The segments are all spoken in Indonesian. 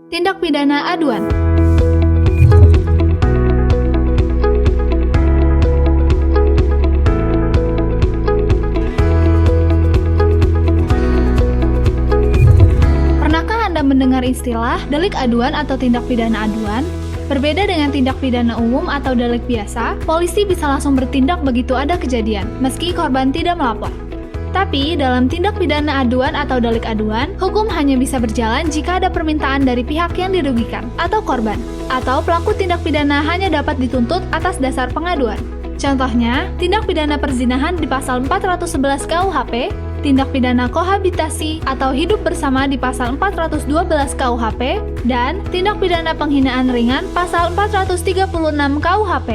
Tindak pidana aduan. Pernahkah Anda mendengar istilah delik aduan atau tindak pidana aduan? Berbeda dengan tindak pidana umum atau delik biasa, polisi bisa langsung bertindak begitu ada kejadian, meski korban tidak melapor. Tapi, dalam tindak pidana aduan atau delik aduan, hukum hanya bisa berjalan jika ada permintaan dari pihak yang dirugikan, atau korban. Atau pelaku tindak pidana hanya dapat dituntut atas dasar pengaduan. Contohnya, tindak pidana perzinahan di pasal 411 KUHP, tindak pidana kohabitasi atau hidup bersama di pasal 412 KUHP, dan tindak pidana penghinaan ringan pasal 436 KUHP.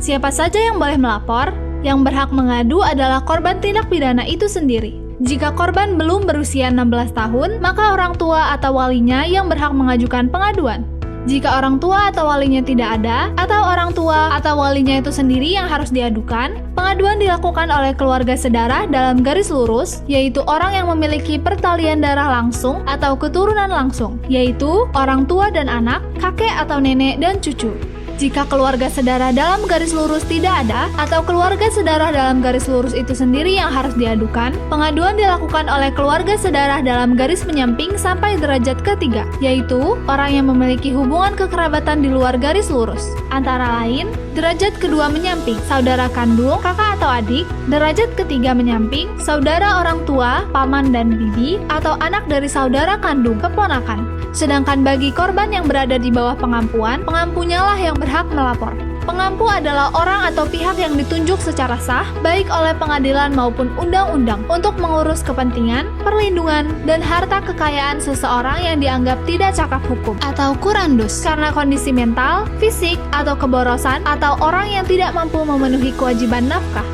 Siapa saja yang boleh melapor? Yang berhak mengadu adalah korban tindak pidana itu sendiri. Jika korban belum berusia 16 tahun, maka orang tua atau walinya yang berhak mengajukan pengaduan. Jika orang tua atau walinya tidak ada, atau orang tua atau walinya itu sendiri yang harus diadukan, pengaduan dilakukan oleh keluarga sedarah dalam garis lurus, yaitu orang yang memiliki pertalian darah langsung atau keturunan langsung, yaitu orang tua dan anak, kakek atau nenek dan cucu. Jika keluarga sedarah dalam garis lurus tidak ada, atau keluarga sedarah dalam garis lurus itu sendiri yang harus diadukan, pengaduan dilakukan oleh keluarga sedarah dalam garis menyamping sampai derajat ketiga, yaitu orang yang memiliki hubungan kekerabatan di luar garis lurus. Antara lain, derajat kedua menyamping, saudara kandung, kakak atau adik, derajat ketiga menyamping, saudara orang tua, paman dan bibi, atau anak dari saudara kandung, keponakan. Sedangkan bagi korban yang berada di bawah pengampuan, pengampunya lah yang berhak melapor. Pengampu adalah orang atau pihak yang ditunjuk secara sah, baik oleh pengadilan maupun undang-undang, untuk mengurus kepentingan, perlindungan, dan harta kekayaan seseorang yang dianggap tidak cakap hukum, atau kurandus, karena kondisi mental, fisik, atau keborosan, atau orang yang tidak mampu memenuhi kewajiban nafkah.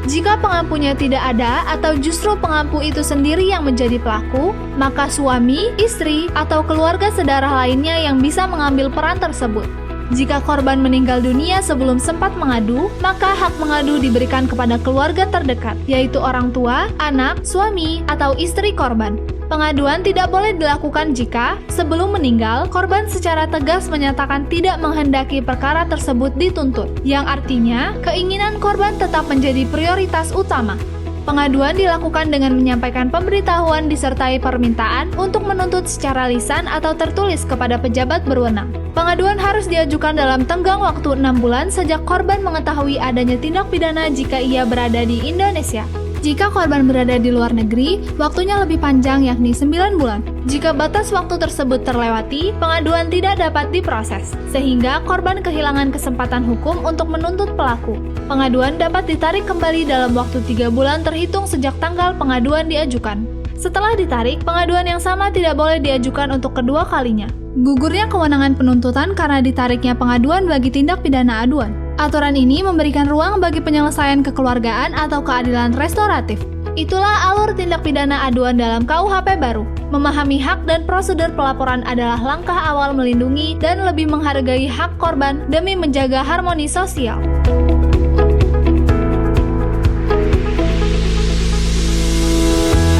Jika pengampunya tidak ada atau justru pengampu itu sendiri yang menjadi pelaku, maka suami, istri, atau keluarga sedarah lainnya yang bisa mengambil peran tersebut. Jika korban meninggal dunia sebelum sempat mengadu, maka hak mengadu diberikan kepada keluarga terdekat, yaitu orang tua, anak, suami, atau istri korban. Pengaduan tidak boleh dilakukan jika, sebelum meninggal, korban secara tegas menyatakan tidak menghendaki perkara tersebut dituntut, yang artinya keinginan korban tetap menjadi prioritas utama. Pengaduan dilakukan dengan menyampaikan pemberitahuan disertai permintaan untuk menuntut secara lisan atau tertulis kepada pejabat berwenang. Pengaduan harus diajukan dalam tenggang waktu 6 bulan sejak korban mengetahui adanya tindak pidana jika ia berada di Indonesia. Jika korban berada di luar negeri, waktunya lebih panjang yakni 9 bulan. Jika batas waktu tersebut terlewati, pengaduan tidak dapat diproses, sehingga korban kehilangan kesempatan hukum untuk menuntut pelaku. Pengaduan dapat ditarik kembali dalam waktu 3 bulan terhitung sejak tanggal pengaduan diajukan. Setelah ditarik, pengaduan yang sama tidak boleh diajukan untuk kedua kalinya. Gugurnya kewenangan penuntutan karena ditariknya pengaduan bagi tindak pidana aduan. Aturan ini memberikan ruang bagi penyelesaian kekeluargaan atau keadilan restoratif. Itulah alur tindak pidana aduan dalam KUHP baru. Memahami hak dan prosedur pelaporan adalah langkah awal melindungi dan lebih menghargai hak korban demi menjaga harmoni sosial.